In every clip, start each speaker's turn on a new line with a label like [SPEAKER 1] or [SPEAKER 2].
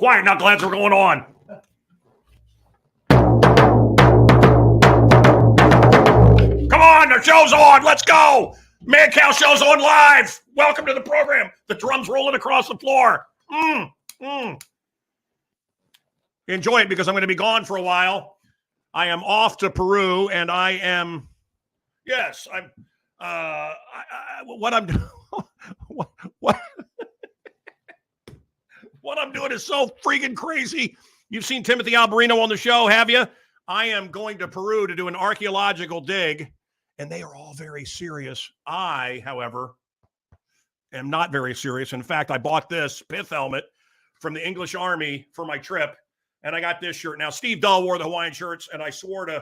[SPEAKER 1] Quiet, knuckleheads, we're going on. Come on, the show's on. Let's go. Man Cow Show's on live. Welcome to the program. The drums rolling across the floor. Enjoy it because I'm going to be gone for a while. I am off to Peru, and I am. Yes, I'm. What I'm doing. What I'm doing is so freaking crazy. You've seen Timothy Alberino on the show, have you? I am going to Peru to do an archaeological dig, and they are all very serious. I, however, am not very serious. In fact, I bought this pith helmet from the English Army for my trip, and I got this shirt. Now, Steve Dull wore the Hawaiian shirts, and I swore I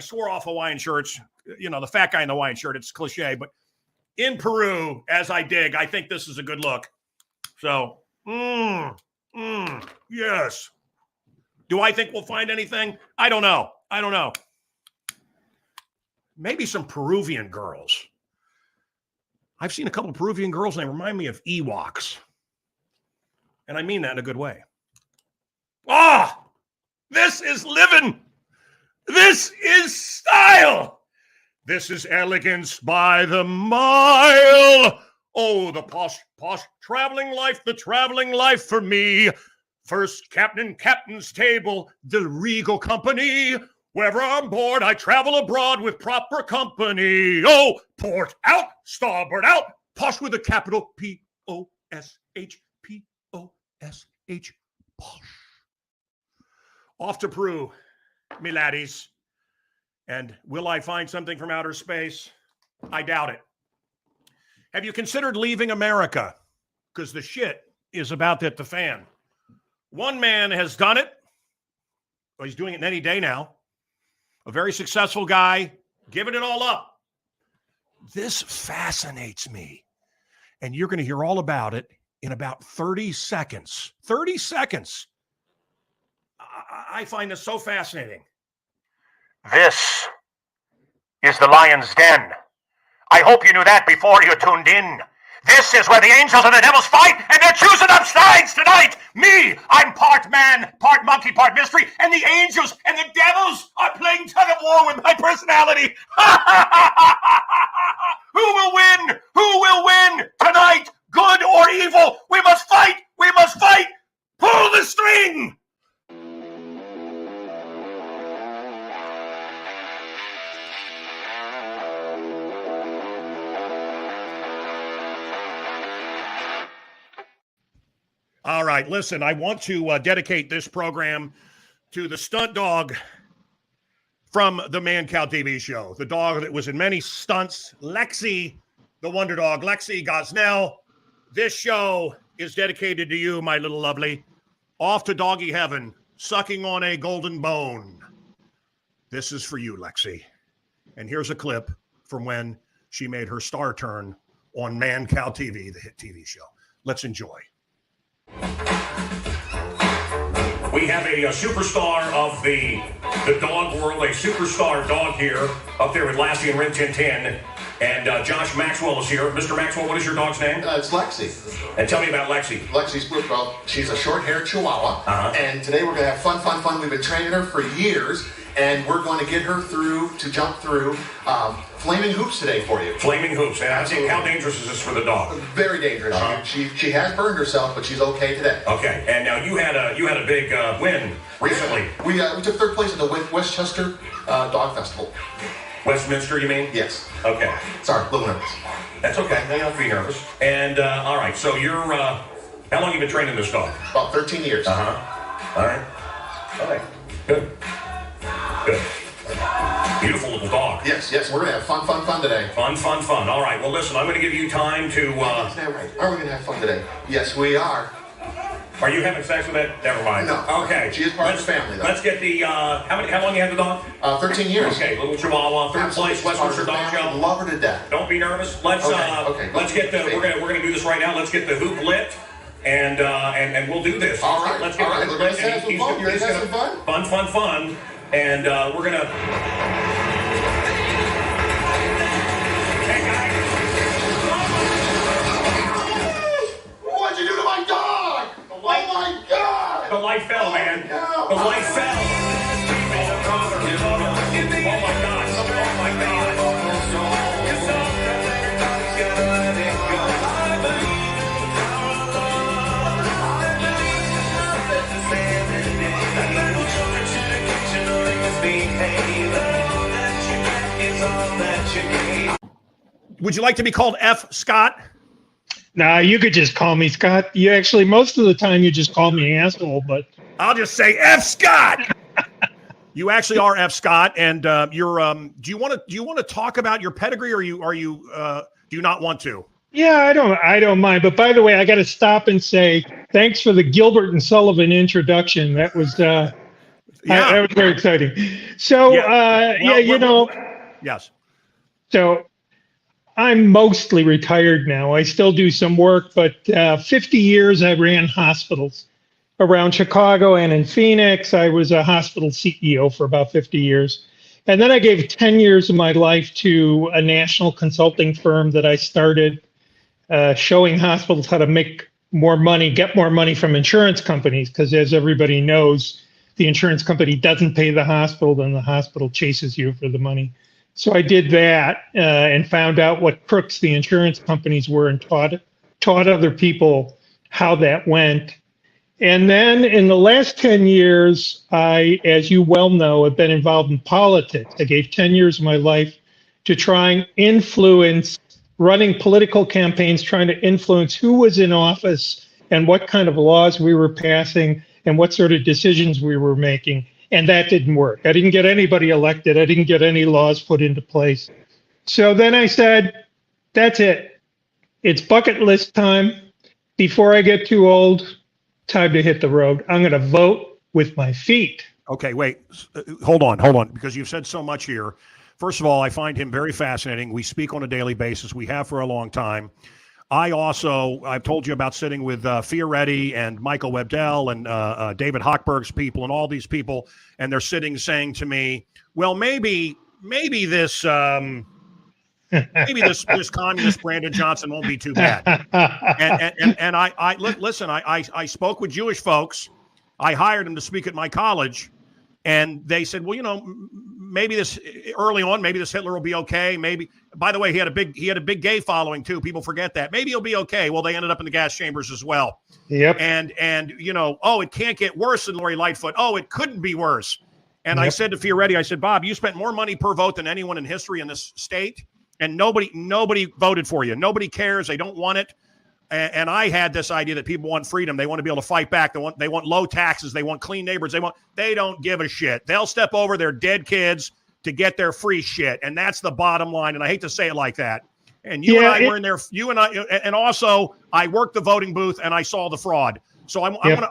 [SPEAKER 1] swore off Hawaiian shirts. You know, the fat guy in the Hawaiian shirt. It's cliche, but in Peru, as I dig, I think this is a good look. So, yes. Do I think we'll find anything? I don't know. Maybe some Peruvian girls. I've seen a couple of Peruvian girls, and they remind me of Ewoks. And I mean that in a good way. This is living. This is style. This is elegance by the mile. Oh, the posh traveling life, the traveling life for me. First captain's table, the regal company. Wherever I'm bored, I travel abroad with proper company. Oh, port out, starboard out, posh with a capital P-O-S-H, P-O-S-H, posh. Off to Peru, me laddies. And will I find something from outer space? I doubt it. Have you considered leaving America? Because the shit is about to hit the fan. One man has done it. Well, he's doing it any day now. A very successful guy, giving it all up. This fascinates me. And you're going to hear all about it in about 30 seconds. 30 seconds. I find this so fascinating. This is the Lion's Den. I hope you knew that before you tuned in. This is where the angels and the devils fight, and they're choosing up sides tonight. Me, I'm part man, part monkey, part mystery, and the angels and the devils are playing tug of war with my personality. Who will win? Who will win tonight? Good or evil? We must fight. We must fight. Pull the string. All right, listen, I want to dedicate this program to the stunt dog from the Man Cow TV show, the dog that was in many stunts, Lexi, the wonder dog, Lexi Gosnell. This show is dedicated to you, my little lovely. Off to doggy heaven, sucking on a golden bone. This is for you, Lexi. And here's a clip from when she made her star turn on Man Cow TV, the hit TV show. Let's enjoy. We have a superstar of the dog world, a superstar dog here up there with Lassie and Rin Tin Tin. And Josh Maxwell is here. Mr. Maxwell, what is your dog's name?
[SPEAKER 2] It's Lexi.
[SPEAKER 1] And tell me about Lexi.
[SPEAKER 2] Lexi's well, she's a short-haired Chihuahua. And today we're going to have fun. We've been training her for years, and we're going to get her to jump through flaming hoops today for you.
[SPEAKER 1] Flaming hoops. And I think, how dangerous is this for the dog?
[SPEAKER 2] Very dangerous. She has burned herself, but she's okay today.
[SPEAKER 1] Okay. And now you had a big win recently.
[SPEAKER 2] We took third place at the Westchester Dog Festival.
[SPEAKER 1] Westminster, you mean?
[SPEAKER 2] Yes.
[SPEAKER 1] Okay.
[SPEAKER 2] Sorry, a little nervous.
[SPEAKER 1] That's okay. You don't have to be nervous. And all right. So you're how long have you been training this dog?
[SPEAKER 2] About 13 years.
[SPEAKER 1] All right. Good. Beautiful little dog.
[SPEAKER 2] Yes. We're going to have fun today.
[SPEAKER 1] Fun. All right. Well, listen, I'm going to give you time to...
[SPEAKER 2] Is that right? Are we going to have fun today? Yes, we are.
[SPEAKER 1] Are you having sex with it? Never mind.
[SPEAKER 2] No.
[SPEAKER 1] Okay.
[SPEAKER 2] She is part of the family, though.
[SPEAKER 1] Let's get the... how long you had the dog?
[SPEAKER 2] 13 years.
[SPEAKER 1] Okay, little Chihuahua, third place, Westminster Dog Show.
[SPEAKER 2] Love her to death.
[SPEAKER 1] Don't be nervous. Let's get the... We're gonna do this right now. Let's get the hoop lit. And we'll do this.
[SPEAKER 2] All right.
[SPEAKER 1] Let's get the hoop lit.
[SPEAKER 2] Let's have some fun. You guys have some fun?
[SPEAKER 1] Fun. And we're gonna... Hey, guys.
[SPEAKER 2] What'd you do to my dog?
[SPEAKER 1] light fell, man. The light fell. Oh my God. Oh my God. Would you like to be called F. Scott?
[SPEAKER 3] Nah, you could just call me Scott. You actually, most of the time, you just call me asshole, but
[SPEAKER 1] I'll just say F. Scott. You actually are F. Scott, and you're. Do you want to talk about your pedigree, or do you not want to?
[SPEAKER 3] yeah, I don't mind. But by the way, I got to stop and say thanks for the Gilbert and Sullivan introduction. That was that was very exciting. So
[SPEAKER 1] Yes.
[SPEAKER 3] So I'm mostly retired now. I still do some work, but 50 years I ran hospitals around Chicago and in Phoenix. I was a hospital CEO for about 50 years. And then I gave 10 years of my life to a national consulting firm that I started, showing hospitals how to make more money, get more money from insurance companies, because as everybody knows, the insurance company doesn't pay the hospital, then the hospital chases you for the money. So I did that and found out what crooks the insurance companies were and taught other people how that went. And then in the last 10 years, I, as you well know, have been involved in politics. I gave 10 years of my life to try and influence, running political campaigns, trying to influence who was in office and what kind of laws we were passing and what sort of decisions we were making. And that didn't work. I didn't get anybody elected. I didn't get any laws put into place. So then I said, that's it. It's bucket list time. Before I get too old, time to hit the road. I'm going to vote with my feet.
[SPEAKER 1] Okay, wait. Hold on, because you've said so much here. First of all, I find him very fascinating. We speak on a daily basis. We have for a long time. I've told you about sitting with Fioretti and Michael Webdell and David Hochberg's people and all these people, and they're sitting saying to me, well, maybe this this communist Brandon Johnson won't be too bad. And I listen, I spoke with Jewish folks. I hired him to speak at my college, and they said, well, maybe this early on, maybe this Hitler will be okay. Maybe, by the way, he had a big gay following too. People forget that. Maybe he'll be okay. Well, they ended up in the gas chambers as well.
[SPEAKER 3] Yep.
[SPEAKER 1] And it can't get worse than Lori Lightfoot. Oh, it couldn't be worse. And yep. I said to Fioretti, I said, Bob, you spent more money per vote than anyone in history in this state, and nobody voted for you. Nobody cares. They don't want it. And I had this idea that people want freedom. They want to be able to fight back. They want low taxes. They want clean neighborhoods. They don't give a shit. They'll step over their dead kids to get their free shit. And that's the bottom line. And I hate to say it like that. And you and I were in there, and also I worked the voting booth and I saw the fraud. So I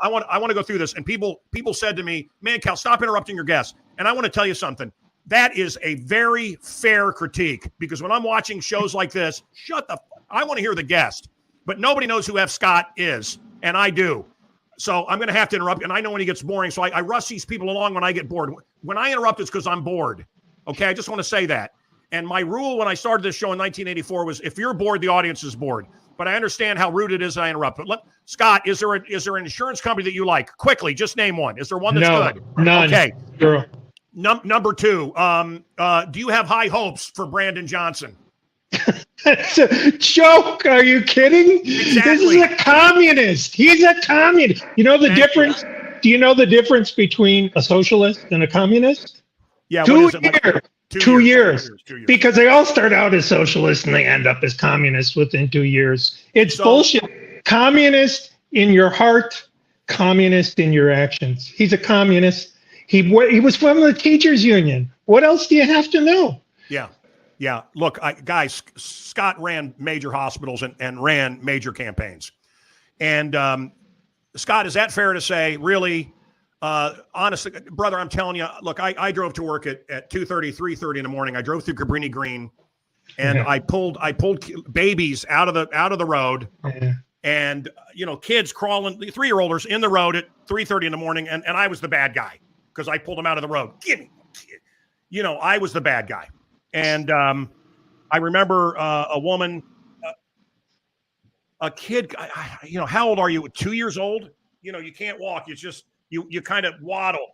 [SPEAKER 1] want to go through this. And people said to me, man, Cal, stop interrupting your guests. And I want to tell you something. That is a very fair critique, because when I'm watching shows like this, I want to hear the guest. But nobody knows who F. Scott is, and I do. So I'm going to have to interrupt, and I know when he gets boring, so I rush these people along when I get bored. When I interrupt, it's because I'm bored, okay? I just want to say that. And my rule when I started this show in 1984 was, if you're bored, the audience is bored. But I understand how rude it is that I interrupt. But Scott, is there an insurance company that you like? Quickly, just name one. Is there one that's good?
[SPEAKER 3] None.
[SPEAKER 1] Okay.
[SPEAKER 3] Girl.
[SPEAKER 1] Number two, do you have high hopes for Brandon Johnson?
[SPEAKER 3] That's a joke. Are you kidding?
[SPEAKER 1] Exactly.
[SPEAKER 3] This is a communist. He's a communist. You know the difference? Do you know the difference between a socialist and a communist?
[SPEAKER 1] Yeah.
[SPEAKER 3] 2
[SPEAKER 1] what is it?
[SPEAKER 3] years. 2 years. Because they all start out as socialists and they end up as communists within 2 years. It's bullshit. Communist in your heart, communist in your actions. He's a communist. He was from the teachers union. What else do you have to know?
[SPEAKER 1] Yeah. Yeah. Look, guys, Scott ran major hospitals and ran major campaigns. And Scott, is that fair to say, really, honestly, brother, I'm telling you, look, I drove to work at 2:30, 3:30 in the morning. I drove through Cabrini Green, and I pulled babies out of the road, and kids crawling, 3-year-olders in the road at 3:30 in the morning, and I was the bad guy because I pulled them out of the road. I was the bad guy. And I remember a woman, a kid, how old are you? 2 years old? You can't walk. It's just you kind of waddle.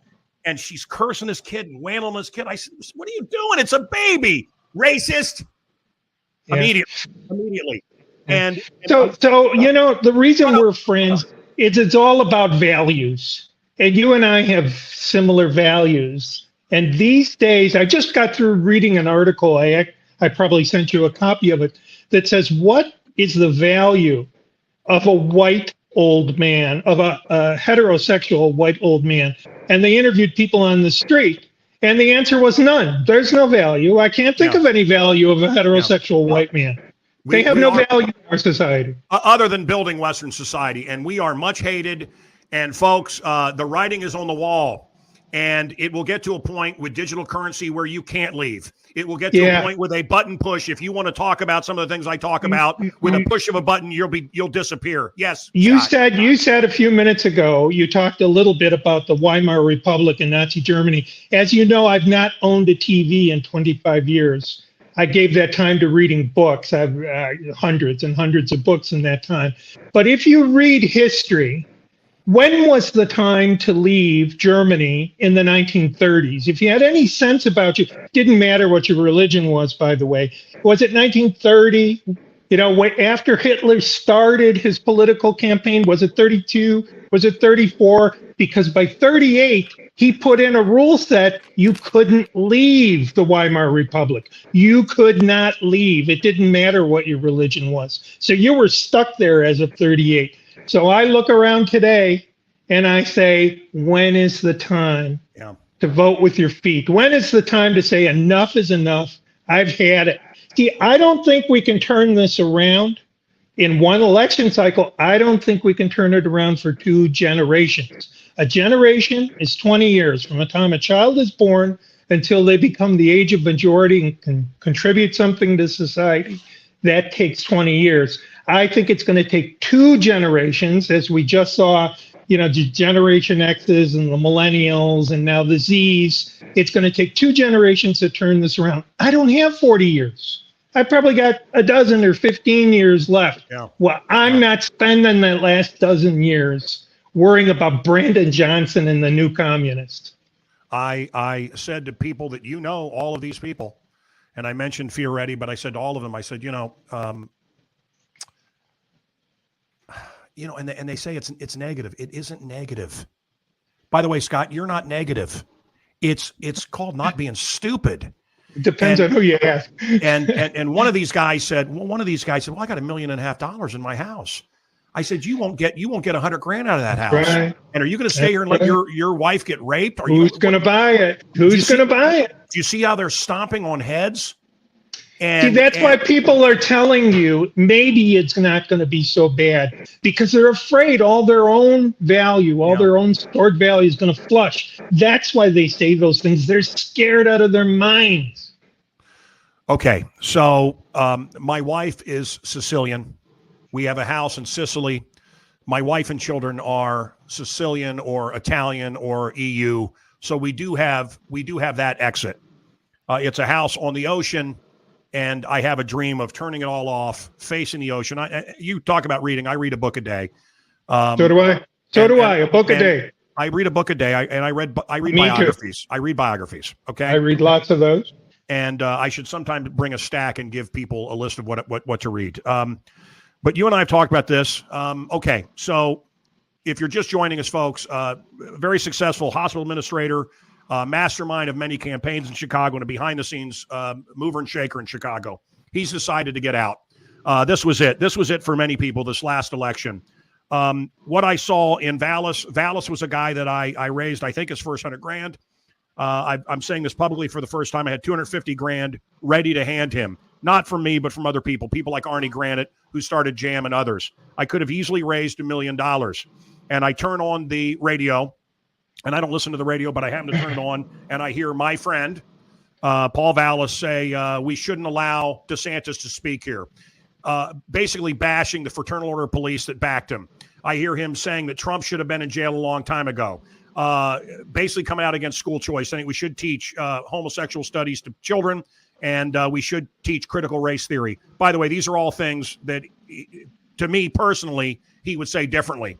[SPEAKER 1] And she's cursing this kid and wailing on this kid. I said, what are you doing? It's a baby. Racist.
[SPEAKER 3] Yeah.
[SPEAKER 1] Immediately. And
[SPEAKER 3] so the reason we're friends is it's all about values. And you and I have similar values. And these days, I just got through reading an article. I probably sent you a copy of it that says, what is the value of a white old man, of a heterosexual white old man? And they interviewed people on the street, and the answer was none. There's no value. I can't think of any value of a heterosexual white man. They have no value in our society.
[SPEAKER 1] Other than building Western society. And we are much hated. And folks, the writing is on the wall. And it will get to a point with digital currency where you can't leave. It will get to a point with a button push. If you want to talk about some of the things I talk about, with a push of a button, you'll disappear. Yes.
[SPEAKER 3] You said a few minutes ago, you talked a little bit about the Weimar Republic in Nazi Germany. As you know, I've not owned a TV in 25 years. I gave that time to reading books. I've hundreds and hundreds of books in that time. But if you read history, when was the time to leave Germany in the 1930s? If you had any sense about you, didn't matter what your religion was, by the way. Was it 1930? After Hitler started his political campaign, was it 32? Was it 34? Because by 38, he put in a rule set, you couldn't leave the Weimar Republic. You could not leave. It didn't matter what your religion was. So you were stuck there as of 38. So I look around today and I say, when is the time to vote with your feet? When is the time to say enough is enough? I've had it. See, I don't think we can turn this around in one election cycle. I don't think we can turn it around for 2 generations. A generation is 20 years from the time a child is born until they become the age of majority and can contribute something to society. That takes 20 years. I think it's going to take 2 generations, as we just saw, the Generation X's and the Millennials and now the Z's. It's going to take 2 generations to turn this around. I don't have 40 years. I've probably got a dozen or 15 years left. Yeah. Well, I'm not spending that last dozen years worrying about Brandon Johnson and the new communist.
[SPEAKER 1] I said to people that all of these people, and I mentioned Fioretti, but I said to all of them, I said, and they say it's negative. It isn't negative. By the way, Scott, you're not negative. It's called not being stupid.
[SPEAKER 3] It depends on who you ask.
[SPEAKER 1] and one of these guys said, well, I got $1.5 million in my house. I said, you won't get $100,000 out of that house. Right. And are you going to stay here and let your wife get raped?
[SPEAKER 3] Who's going to buy it? Who's going to buy it?
[SPEAKER 1] Do you see how they're stomping on heads?
[SPEAKER 3] That's why people are telling you maybe it's not going to be so bad, because they're afraid all their own value, their own stored value is going to flush. That's why they say those things. They're scared out of their minds.
[SPEAKER 1] Okay, so my wife is Sicilian. We have a house in Sicily. My wife and children are Sicilian or Italian or EU. So we do have that exit. It's a house on the ocean. And I have a dream of turning it all off, facing the ocean. You talk about reading. I read a book a day.
[SPEAKER 3] So do I. A book a day.
[SPEAKER 1] I read a book a day. I read biographies. Too. I read biographies. Okay.
[SPEAKER 3] I read lots of those.
[SPEAKER 1] And I should sometime bring a stack and give people a list of what to read. But you and I have talked about this. Okay. So if you're just joining us, folks, very successful hospital administrator, mastermind of many campaigns in Chicago and a behind-the-scenes mover and shaker in Chicago. He's decided to get out. This was it. This was it for many people this last election. What I saw in Vallis was a guy that I raised, I think, his first $100,000. I'm saying this publicly for the first time. I had $250,000 ready to hand him, not from me, but from other people like Arnie Granite, who started Jam, and others. I could have easily raised $1 million. And I turn on the radio. And I don't listen to the radio, but I happen to turn it on, and I hear my friend, Paul Vallis, say we shouldn't allow DeSantis to speak here, basically bashing the Fraternal Order of Police that backed him. I hear him saying that Trump should have been in jail a long time ago, basically coming out against school choice, saying we should teach homosexual studies to children, and we should teach critical race theory. By the way, these are all things that, to me personally, he would say differently.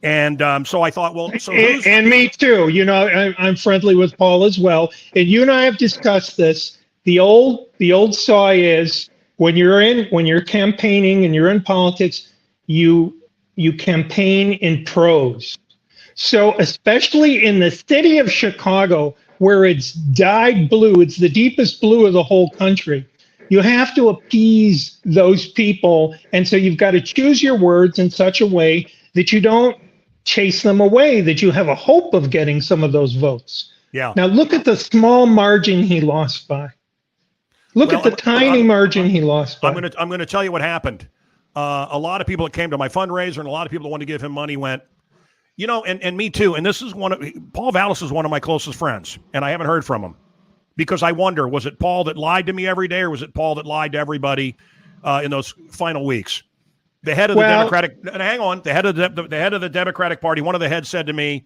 [SPEAKER 1] And so I thought, well, so
[SPEAKER 3] and me too. You know, I'm friendly with Paul as well. And you and I have discussed this. The old saw is when you're campaigning and you're in politics, you campaign in prose. So especially in the city of Chicago, where it's dyed blue, it's the deepest blue of the whole country. You have to appease those people. And so you've got to choose your words in such a way that you don't chase them away, that you have a hope of getting some of those votes.
[SPEAKER 1] Yeah.
[SPEAKER 3] Now look at the small margin he lost by. Look at the tiny margin he lost by.
[SPEAKER 1] I'm gonna tell you what happened. A lot of people that came to my fundraiser and a lot of people that wanted to give him money went, you know, and me too. And this is Paul Vallis is one of my closest friends, and I haven't heard from him because I wonder, was it Paul that lied to me every day, or was it Paul that lied to everybody in those final weeks? The head of the Democratic, hang on, the head of the Democratic Party, one of the heads said to me,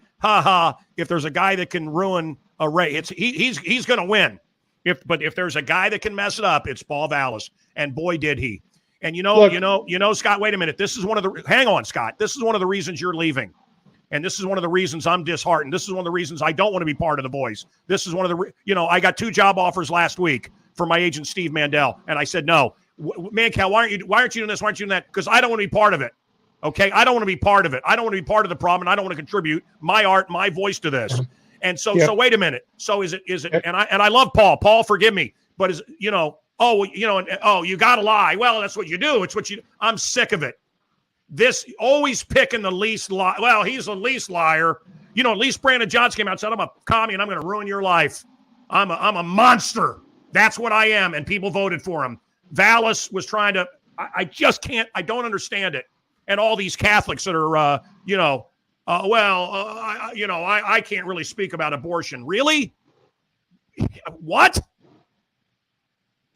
[SPEAKER 1] if there's a guy that can ruin a race, he's going to win. But if there's a guy that can mess it up, it's Paul Vallis. And boy, did he. And you know, Scott, wait a minute. Hang on, Scott. This is one of the reasons you're leaving. And this is one of the reasons I'm disheartened. This is one of the reasons I don't want to be part of the boys. This is one of the, I got 2 job offers last week from my agent, Steve Mandel. And I said, no, Mancal, why aren't you doing this? Why aren't you doing that? Because I don't want to be part of it. Okay. I don't want to be part of it. I don't want to be part of the problem. And I don't want to contribute my art, my voice to this. And so wait a minute. So is it, and I love Paul. Paul, forgive me. But is, you got to lie. Well, that's what you do. I'm sick of it. This always picking the least lie. Well, he's the least liar. At least Brandon Johnson came out and said, I'm a commie and I'm going to ruin your life. I'm a monster. That's what I am. And people voted for him. Vallis was trying to, I just can't, I don't understand it. And all these Catholics that are, I can't really speak about abortion. Really? What?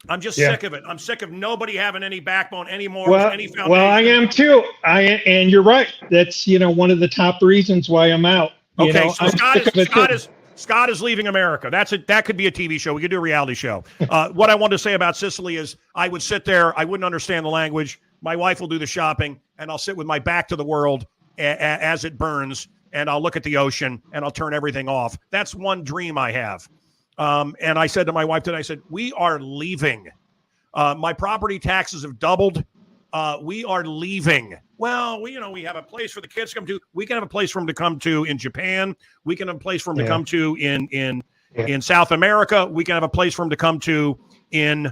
[SPEAKER 1] I'm just sick of it. I'm sick of nobody having any backbone anymore. Any foundation.
[SPEAKER 3] Well, I am too. And you're right. That's, one of the top reasons why I'm out.
[SPEAKER 1] Okay, so Scott is leaving America. That could be a TV show. We could do a reality show. What I wanted to say about Sicily is I would sit there. I wouldn't understand the language. My wife will do the shopping, and I'll sit with my back to the world as it burns, and I'll look at the ocean, and I'll turn everything off. That's one dream I have. And I said to my wife today, I said, we are leaving. My property taxes have doubled. We are leaving. Well, we have a place for the kids to come to. We can have a place for them to come to in Japan. We can have a place for them to come to in South America. We can have a place for them to come to in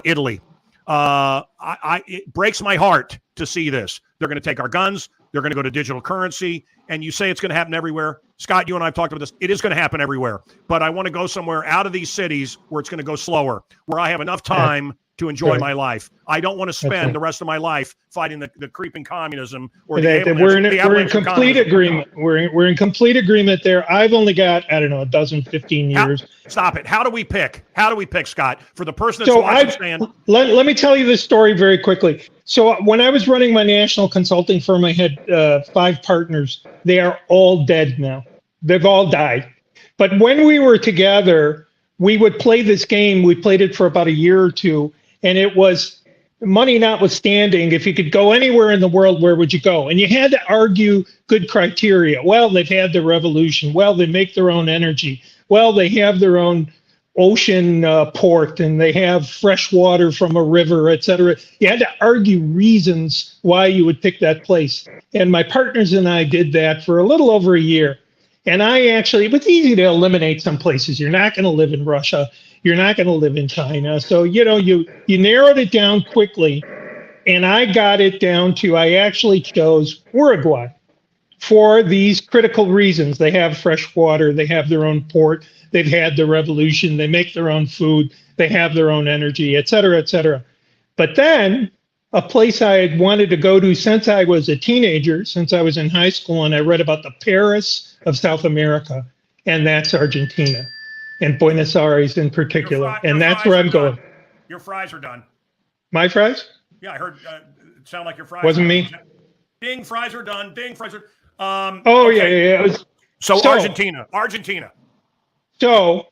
[SPEAKER 1] Italy. It breaks my heart to see this. They're going to take our guns. They're going to go to digital currency. And you say it's going to happen everywhere. Scott, you and I have talked about this. It is going to happen everywhere. But I want to go somewhere out of these cities where it's going to go slower, where I have enough time to enjoy my life. I don't want to spend the rest of my life fighting the creeping communism or
[SPEAKER 3] we're in complete agreement. We're in complete agreement there. I've only got, a dozen, 15 years.
[SPEAKER 1] Stop it. How do we pick, Scott, for the person that's watching?
[SPEAKER 3] Let me tell you this story very quickly. So when I was running my national consulting firm, I had 5 partners. They are all dead now. They've all died. But when we were together, we would play this game. We played it for about a year or two. And it was money notwithstanding. If you could go anywhere in the world, where would you go? And you had to argue good criteria. Well, they've had the revolution. Well, they make their own energy. Well, they have their own ocean port, and they have fresh water from a river, et cetera. You had to argue reasons why you would pick that place. And my partners and I did that for a little over a year. And it was easy to eliminate some places. You're not going to live in Russia. You're not going to live in China. So, you narrowed it down quickly. And I got it down to, I actually chose Uruguay for these critical reasons. They have fresh water. They have their own port. They've had the revolution. They make their own food. They have their own energy, et cetera, et cetera. But then a place I had wanted to go to since I was a teenager, since I was in high school, and I read about the Paris of South America, and that's Argentina. And Buenos Aires in particular. And that's where I'm going.
[SPEAKER 1] Your fries are done.
[SPEAKER 3] My fries?
[SPEAKER 1] Yeah, I heard it sound like your fries.
[SPEAKER 3] Wasn't me.
[SPEAKER 1] Ding, fries are done. Ding, fries are
[SPEAKER 3] okay. Yeah. So
[SPEAKER 1] Argentina.
[SPEAKER 3] So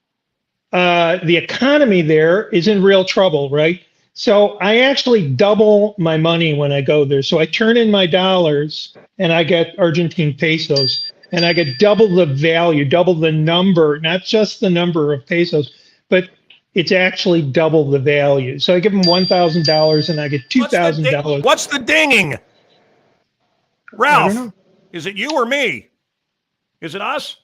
[SPEAKER 3] the economy there is in real trouble, right? So I actually double my money when I go there. So I turn in my dollars and I get Argentine pesos, and I get double the value, double the number, not just the number of pesos, but it's actually double the value. So I give them $1,000 and I get $2,000.
[SPEAKER 1] What's the dinging?
[SPEAKER 3] I
[SPEAKER 1] Ralph,
[SPEAKER 3] don't know.
[SPEAKER 1] is it you or me? Is it us?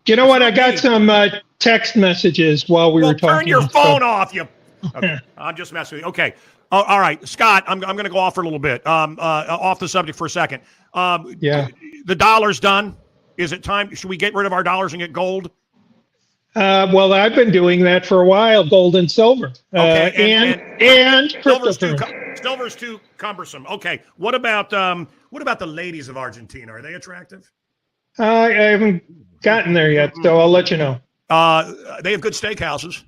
[SPEAKER 3] You know what? I got some text messages while we were talking.
[SPEAKER 1] Turn your phone off, you. Okay, I'm just messing with you. Okay. All right, Scott, I'm going to go off for a little bit. Off the subject for a second.
[SPEAKER 3] Yeah.
[SPEAKER 1] The dollar's done. Is it time? Should we get rid of our dollars and get gold?
[SPEAKER 3] Well, I've been doing that for a while, gold and silver.
[SPEAKER 1] Okay,
[SPEAKER 3] and
[SPEAKER 1] silver's too cumbersome. Okay, what about the ladies of Argentina? Are they attractive?
[SPEAKER 3] I haven't gotten there yet, so I'll let you know.
[SPEAKER 1] They have good steakhouses.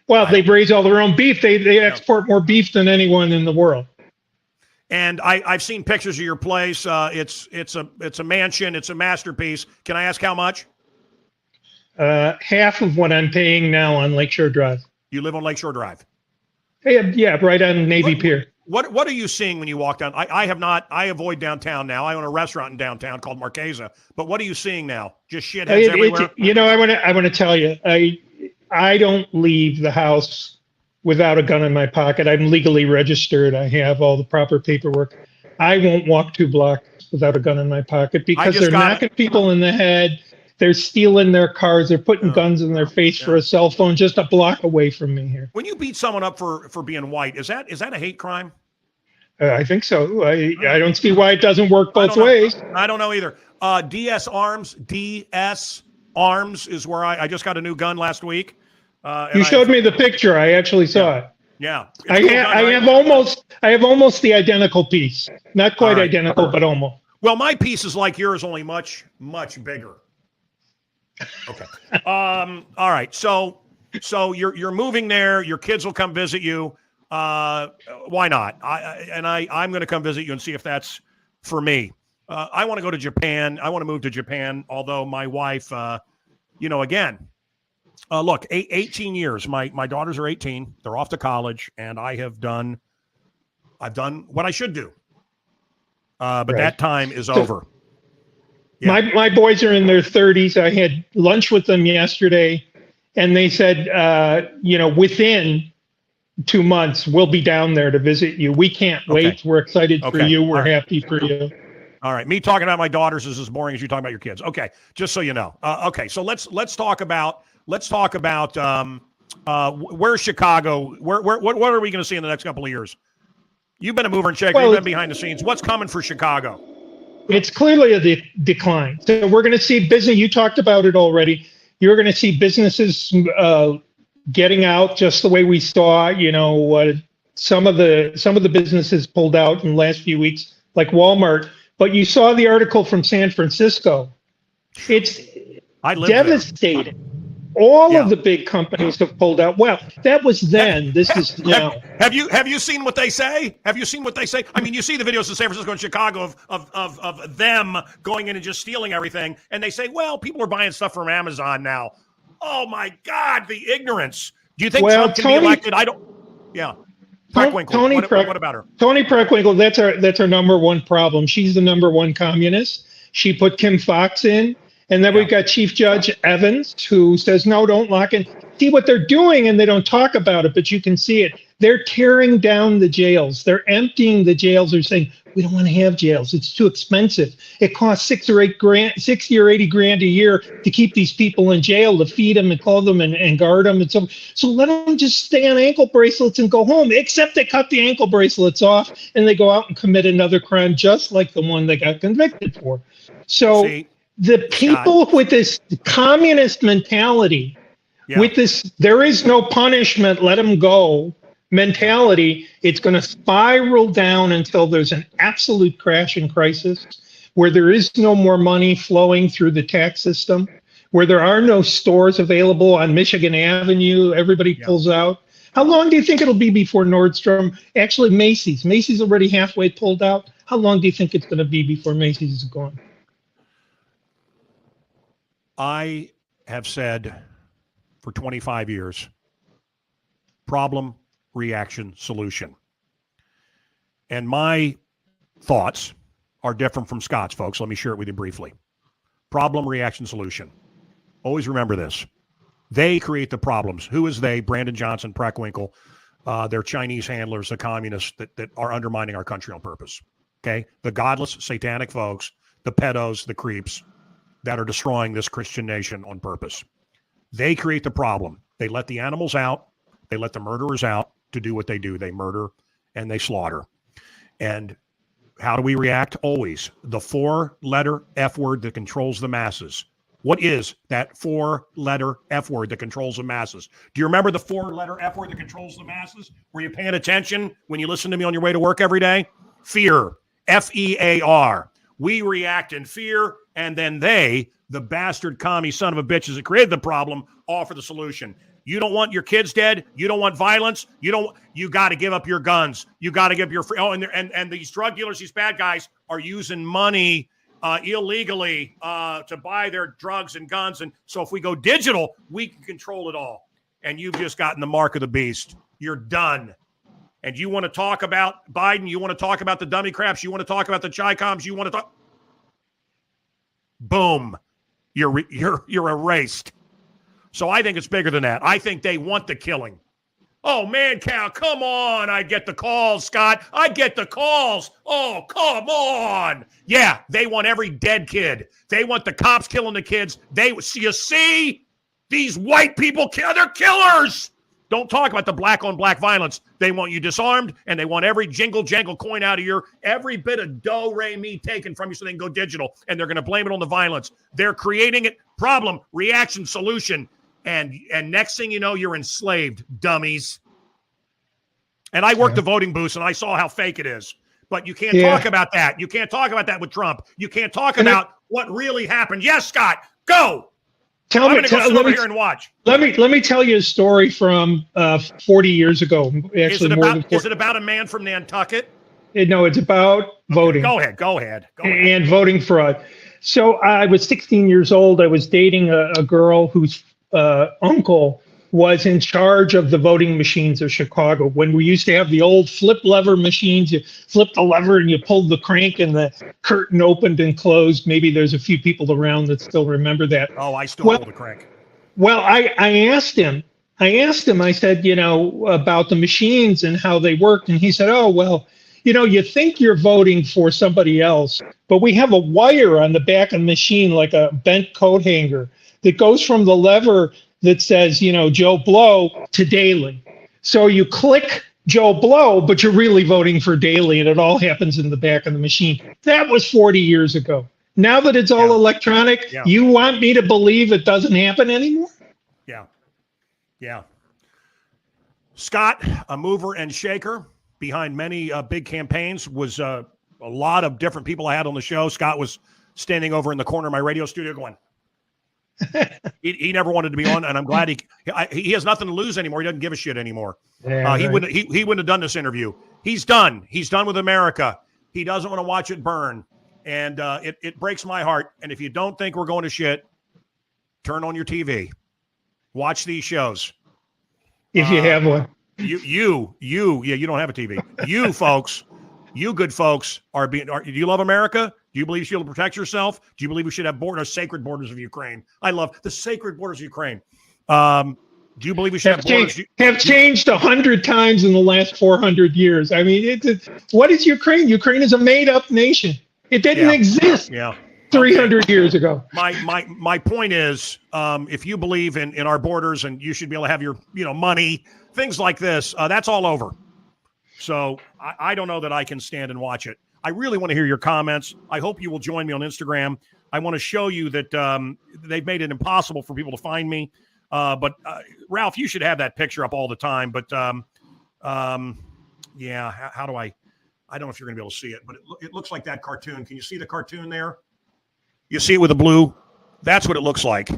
[SPEAKER 3] Well, they raise all their own beef. They export more beef than anyone in the world.
[SPEAKER 1] And I've seen pictures of your place. It's a mansion. It's a masterpiece. Can I ask how much?
[SPEAKER 3] Half of what I'm paying now on Lakeshore Drive.
[SPEAKER 1] You live on Lakeshore Drive?
[SPEAKER 3] Yeah, right on Navy Pier.
[SPEAKER 1] What are you seeing when you walk down? I have not. I avoid downtown now. I own a restaurant in downtown called Marquesa. But what are you seeing now? Just shitheads everywhere?
[SPEAKER 3] I want to tell you, I don't leave the house without a gun in my pocket. I'm legally registered. I have all the proper paperwork. I won't walk 2 blocks without a gun in my pocket because they're knocking people in the head. They're stealing their cars. They're putting guns in their face for a cell phone just a block away from me here.
[SPEAKER 1] When you beat someone up for being white, is that a hate crime?
[SPEAKER 3] I think so. I don't see why it doesn't work both ways.
[SPEAKER 1] I don't know either. DS Arms is where I just got a new gun last week.
[SPEAKER 3] You showed me the picture. I actually saw it.
[SPEAKER 1] Yeah.
[SPEAKER 3] I have almost the identical piece. Not quite identical, but almost.
[SPEAKER 1] Well, my piece is like yours, only much, much bigger. Okay. All right. So you're moving there. Your kids will come visit you. Why not? I'm going to come visit you and see if that's for me. I want to go to Japan. I want to move to Japan. Although my wife, again, look, 18 years. My daughters are 18. They're off to college, and I've done what I should do. But that time is over. Yeah.
[SPEAKER 3] My boys are in their 30s. I had lunch with them yesterday, and they said, within 2 months, we'll be down there to visit you. We can't wait. We're excited for you. We're happy for you. All
[SPEAKER 1] right. Me talking about my daughters is as boring as you talking about your kids. Okay. Just so you know. Okay. So let's talk about where's Chicago? What are we going to see in the next couple of years? You've been a mover and shaker. You've been behind the scenes. What's coming for Chicago?
[SPEAKER 3] It's clearly a decline. So we're going to see business. You talked about it already. You're going to see businesses getting out just the way we saw. Some of the businesses pulled out in the last few weeks, like Walmart. But you saw the article from San Francisco. It's devastating. All of the big companies have pulled out. Well, that was then. This is now.
[SPEAKER 1] Have you seen what they say? Have you seen what they say? I mean, you see the videos in San Francisco and Chicago of them going in and just stealing everything, and they say, "Well, people are buying stuff from Amazon now." Oh my God, the ignorance! Do you think Trump can be elected? I don't. Yeah. Preckwinkle. What about her?
[SPEAKER 3] Tony Preckwinkle. That's our number one problem. She's the number one communist. She put Kim Foxx in. And then we've got Chief Judge Evans, who says, no, don't lock in. See what they're doing, and they don't talk about it, but you can see it. They're tearing down the jails. They're emptying the jails. They're saying, we don't want to have jails. It's too expensive. It costs $60 or $80 a year to keep these people in jail, to feed them and clothe them and guard them. And so let them just stay on ankle bracelets and go home, except they cut the ankle bracelets off and they go out and commit another crime just like the one they got convicted for. So the people with this communist mentality, with this, there is no punishment, let them go mentality, it's going to spiral down until there's an absolute crash and crisis where there is no more money flowing through the tax system, where there are no stores available on Michigan Avenue, everybody pulls out. How long do you think it'll be before Nordstrom, actually Macy's already halfway pulled out. How long do you think it's going to be before Macy's is gone?
[SPEAKER 1] I have said for 25 years, problem, reaction, solution. And my thoughts are different from Scott's, folks. Let me share it with you briefly. Problem, reaction, solution. Always remember this. They create the problems. Who is they? Brandon Johnson, Preckwinkle, they're Chinese handlers, the communists that are undermining our country on purpose. Okay? The godless, satanic folks, the pedos, the creeps that are destroying this Christian nation on purpose. They create the problem. They let the animals out. They let the murderers out to do what they do. They murder and they slaughter. And how do we react? Always the 4-letter F word that controls the masses. What is that 4-letter F word that controls the masses? Do you remember the 4-letter F word that controls the masses? Were you paying attention when you listen to me on your way to work every day? Fear. F-E-A-R. We react in fear, and then they, the bastard commie son of a bitches that created the problem, offer the solution. You don't want your kids dead. You don't want violence. You got to give up your guns. You got to give your and these drug dealers, these bad guys are using money illegally to buy their drugs and guns. And so if we go digital, we can control it all. And you've just gotten the mark of the beast. You're done. And you want to talk about Biden. You want to talk about the dummy craps. You want to talk about the Chi-Coms. You want to talk. Boom. You're erased. So I think it's bigger than that. I think they want the killing. Oh, man, Cal, come on. I get the calls, Scott. I get the calls. Oh, come on. Yeah, they want every dead kid. They want the cops killing the kids. You see? These white people, they're killers. Don't talk about the black-on-black violence. They want you disarmed, and they want every jingle-jangle coin out of every bit of do-re-mi taken from you so they can go digital, and they're going to blame it on the violence. They're creating it. Problem, reaction, solution. And next thing you know, you're enslaved, dummies. And I worked the voting booths, and I saw how fake it is. But you can't talk about that. You can't talk about that with Trump. You can't talk about what really happened. Yes, Scott, go. I'm going to go sit over here and watch.
[SPEAKER 3] Let me tell you a story from 40 years ago. Actually,
[SPEAKER 1] is it about a man from Nantucket?
[SPEAKER 3] No, it's about voting.
[SPEAKER 1] Go ahead.
[SPEAKER 3] And voting fraud. So I was 16 years old. I was dating a girl whose uncle was in charge of the voting machines of Chicago. When we used to have the old flip lever machines, you flipped the lever and you pulled the crank and the curtain opened and closed. Maybe there's a few people around that still remember that.
[SPEAKER 1] Oh, I still hold the crank.
[SPEAKER 3] Well, I asked him, I said, about the machines and how they worked. And he said, oh, well, you think you're voting for somebody else, but we have a wire on the back of the machine, like a bent coat hanger, that goes from the lever that says, Joe Blow to Daley. So you click Joe Blow, but you're really voting for Daley, and it all happens in the back of the machine. That was 40 years ago. Now that it's all electronic, you want me to believe it doesn't happen anymore?
[SPEAKER 1] Yeah. Scott, a mover and shaker behind many big campaigns, was a lot of different people I had on the show. Scott was standing over in the corner of my radio studio going, he never wanted to be on, and I'm glad he has nothing to lose anymore. He doesn't give a shit anymore. He wouldn't have done this interview. He's done. He's done with America. He doesn't want to watch it burn, and it breaks my heart. And if you don't think we're going to shit, turn on your TV, watch these shows.
[SPEAKER 3] If you have one,
[SPEAKER 1] you don't have a TV. You folks, you good folks do you love America? Do you believe you should protect yourself? Do you believe we should have sacred borders of Ukraine? I love the sacred borders of Ukraine. Do you believe we should have borders?
[SPEAKER 3] Have changed 100 times in the last 400 years. I mean, what is Ukraine? Ukraine is a made-up nation. It didn't exist 300 years ago.
[SPEAKER 1] My point is, if you believe in our borders and you should be able to have your money, things like this, that's all over. So I don't know that I can stand and watch it. I really want to hear your comments. I hope you will join me on Instagram. I want to show you that they've made it impossible for people to find me. But Ralph, you should have that picture up all the time. But how do I don't know if you're going to be able to see it, but it looks like that cartoon. Can you see the cartoon there? You see it with the blue? That's what it looks like.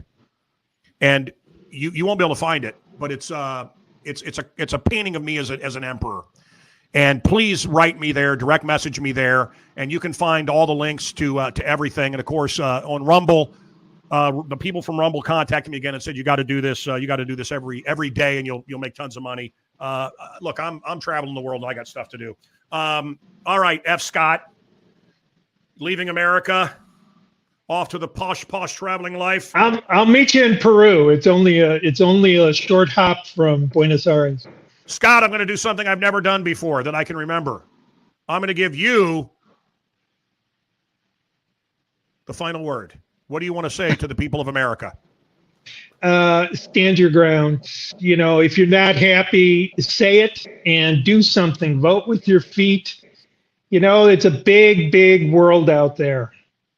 [SPEAKER 1] And you won't be able to find it, but it's a painting of me as an emperor. And please write me there, direct message me there, and you can find all the links to everything. And of course, on Rumble, the people from Rumble contacted me again and said, "You got to do this. You got to do this every day, and you'll make tons of money." Look, I'm traveling the world, and I got stuff to do. All right, F. Scott, leaving America, off to the posh traveling life?
[SPEAKER 3] I'll meet you in Peru. It's only a short hop from Buenos Aires.
[SPEAKER 1] Scott, I'm going to do something I've never done before that I can remember. I'm going to give you the final word. What do you want to say to the people of America?
[SPEAKER 3] Stand your ground. You know, if you're not happy, say it and do something. Vote with your feet. You know, it's a big world out there.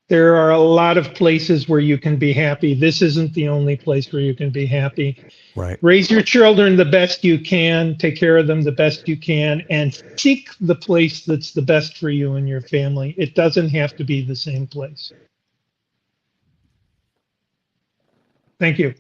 [SPEAKER 3] There are a lot of places where you can be happy. This isn't the only place where you can be happy.
[SPEAKER 1] Right.
[SPEAKER 3] Raise your children the best you can, take care of them the best you can, and seek the place that's the best for you and your family. It doesn't have to be the same place. Thank you.